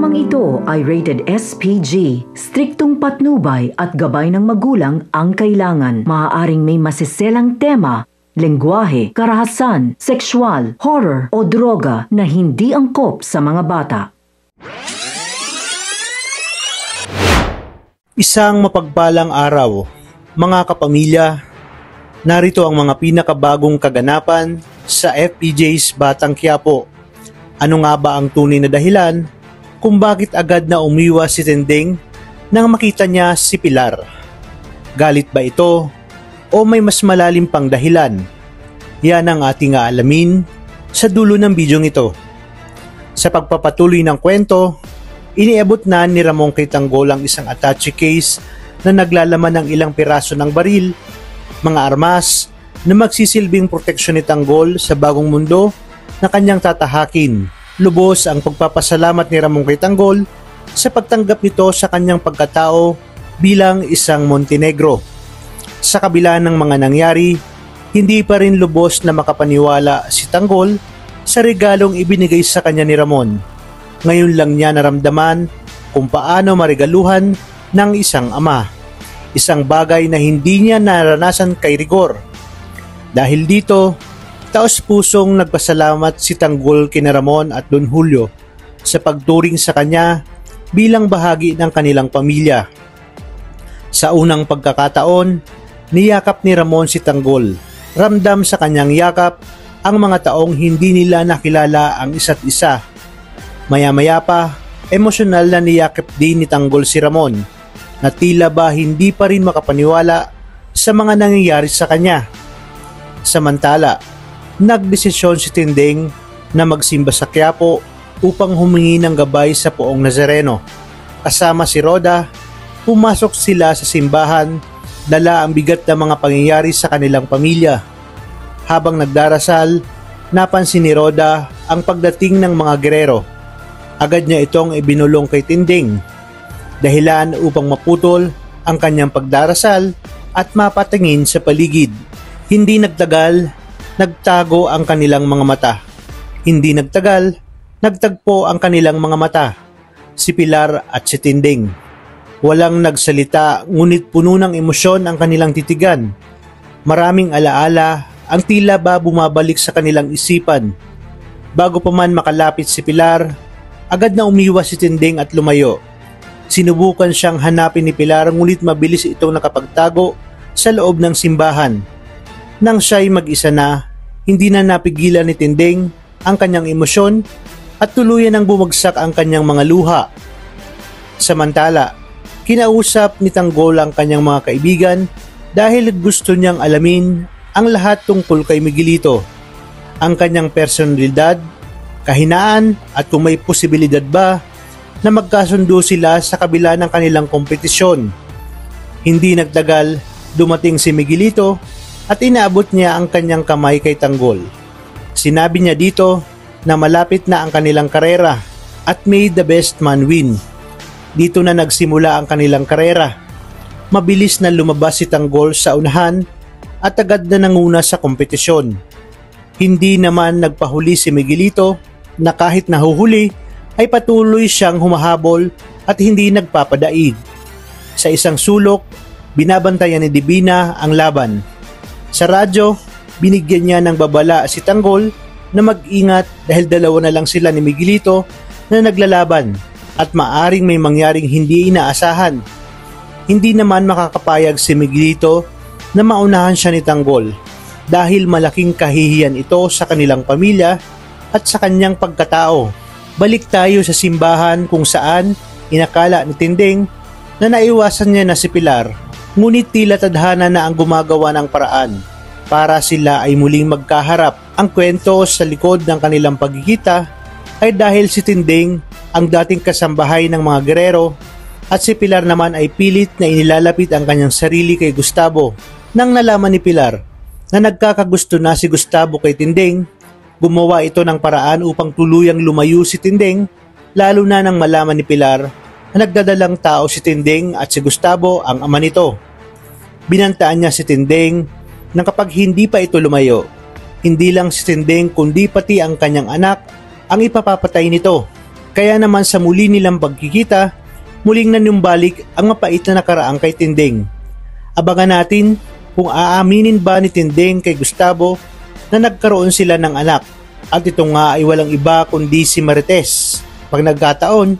Programang ito ay rated SPG. Striktong patnubay at gabay ng magulang ang kailangan. Maaaring may masiselang tema, lengguwahe, karahasan, sexual, horror o droga na hindi angkop sa mga bata. Isang mapagpalang araw, mga kapamilya. Narito ang mga pinakabagong kaganapan sa FPJ's Batang Quiapo. Ano nga ba ang tunay na dahilan kung bakit agad na umiwas si Tinding nang makita niya si Pilar? Galit ba ito o may mas malalim pang dahilan? Yan ang ating aalamin sa dulo ng bidyong ito. Sa pagpapatuloy ng kwento, iniabot na ni Ramon kay Tanggol ang isang attache case na naglalaman ng ilang piraso ng baril, mga armas na magsisilbing proteksyon ni Tanggol sa bagong mundo na kanyang tatahakin. Lubos ang pagpapasalamat ni Ramon kay Tanggol sa pagtanggap nito sa kanyang pagkatao bilang isang Montenegro. Sa kabila ng mga nangyari, hindi pa rin lubos na makapaniwala si Tanggol sa regalong ibinigay sa kanya ni Ramon. Ngayon lang niya naramdaman kung paano maregaluhan ng isang ama. Isang bagay na hindi niya naranasan kay Rigor. Dahil dito, taos-pusong nagpasalamat si Tanggol kina Ramon at Don Julio sa pagturing sa kanya bilang bahagi ng kanilang pamilya. Sa unang pagkakataon, niyakap ni Ramon si Tanggol. Ramdam sa kanyang yakap ang mga taong hindi nila nakilala ang isa't isa. Maya-maya pa, emosyonal na niyakap din ni Tanggol si Ramon na tila ba hindi pa rin makapaniwala sa mga nangyayari sa kanya. Samantala, nagdesisyon si Tinding na magsimba sa Quiapo upang humingi ng gabay sa Poong Nazareno. Kasama si Roda, pumasok sila sa simbahan, dala ang bigat ng mga pangyayari sa kanilang pamilya. Habang nagdarasal, napansin ni Roda ang pagdating ng mga gerero. Agad niya itong ibinulong kay Tinding, dahilan upang maputol ang kanyang pagdarasal at mapatingin sa paligid. Hindi nagtagal, nagtago ang kanilang mga mata. Hindi nagtagal, nagtagpo ang kanilang mga mata, si Pilar at si Tinding. Walang nagsalita ngunit puno ng emosyon ang kanilang titigan. Maraming alaala ang tila ba bumabalik sa kanilang isipan. Bago pa man makalapit si Pilar, agad na umiwas si Tinding at lumayo. Sinubukan siyang hanapin ni Pilar ngunit mabilis itong nakapagtago sa loob ng simbahan. Nang siya'y mag-isa na, hindi na napigilan ni Tinding ang kanyang emosyon at tuluyan ang bumagsak ang kanyang mga luha. Samantala, kinausap ni Tanggol ang kanyang mga kaibigan dahil gusto niyang alamin ang lahat tungkol kay Miguelito, ang kanyang personalidad, kahinaan at kung may posibilidad ba na magkasundo sila sa kabila ng kanilang kompetisyon. Hindi nagtagal, dumating si Miguelito at inaabot niya ang kanyang kamay kay Tanggol. Sinabi niya dito na malapit na ang kanilang karera at may the best man win. Dito na nagsimula ang kanilang karera. Mabilis na lumabas si Tanggol sa unahan at agad na nanguna sa kompetisyon. Hindi naman nagpahuli si Miguelito na kahit nahuhuli ay patuloy siyang humahabol at hindi nagpapadaig. Sa isang sulok, binabantayan ni Divina ang laban. Sa radyo, binigyan niya ng babala si Tanggol na mag-ingat dahil dalawa na lang sila ni Miguelito na naglalaban at maaring may mangyaring hindi inaasahan. Hindi naman makakapayag si Miguelito na maunahan siya ni Tanggol dahil malaking kahihiyan ito sa kanilang pamilya at sa kanyang pagkatao. Balik tayo sa simbahan kung saan inakala ni Tinding na naiwasan niya na si Pilar, ngunit tila tadhana na ang gumagawa ng paraan para sila ay muling magkaharap. Ang kwento sa likod ng kanilang pagkikita ay dahil si Tinding ang dating kasambahay ng mga gerero at si Pilar naman ay pilit na inilalapit ang kanyang sarili kay Gustavo. Nang nalaman ni Pilar na nagkakagusto na si Gustavo kay Tinding, gumawa ito ng paraan upang tuluyang lumayo si Tinding, lalo na nang malaman ni Pilar na nagdadalang tao si Tinding at si Gustavo ang ama nito. Binantaan niya si Tinding na kapag hindi pa ito lumayo, hindi lang si Tinding kundi pati ang kanyang anak ang ipapapatay nito. Kaya naman sa muli nilang pagkikita, muling nanumbalik ang mapait na nakaraang kay Tinding. Abangan natin kung aaminin ba ni Tinding kay Gustavo na nagkaroon sila ng anak. At ito nga ay walang iba kundi si Marites. Pag nagkataon,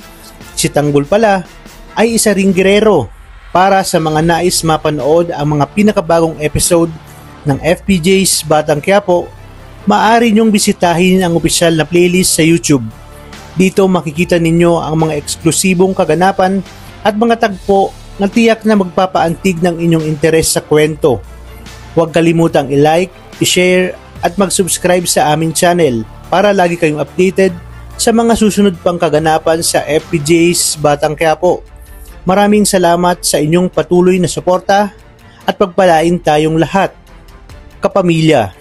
si Tanggol pala ay isa ring girero. Para sa mga nais mapanood ang mga pinakabagong episode ng FPJ's Batang Quiapo, maaari niyong bisitahin ang opisyal na playlist sa YouTube. Dito makikita ninyo ang mga eksklusibong kaganapan at mga tagpo na tiyak na magpapaantig ng inyong interes sa kwento. Huwag kalimutang i-like, i-share at mag-subscribe sa aming channel para lagi kayong updated sa mga susunod pang kaganapan sa FPJ's Batang Quiapo. Maraming salamat sa inyong patuloy na suporta at pagpalain tayong lahat, kapamilya.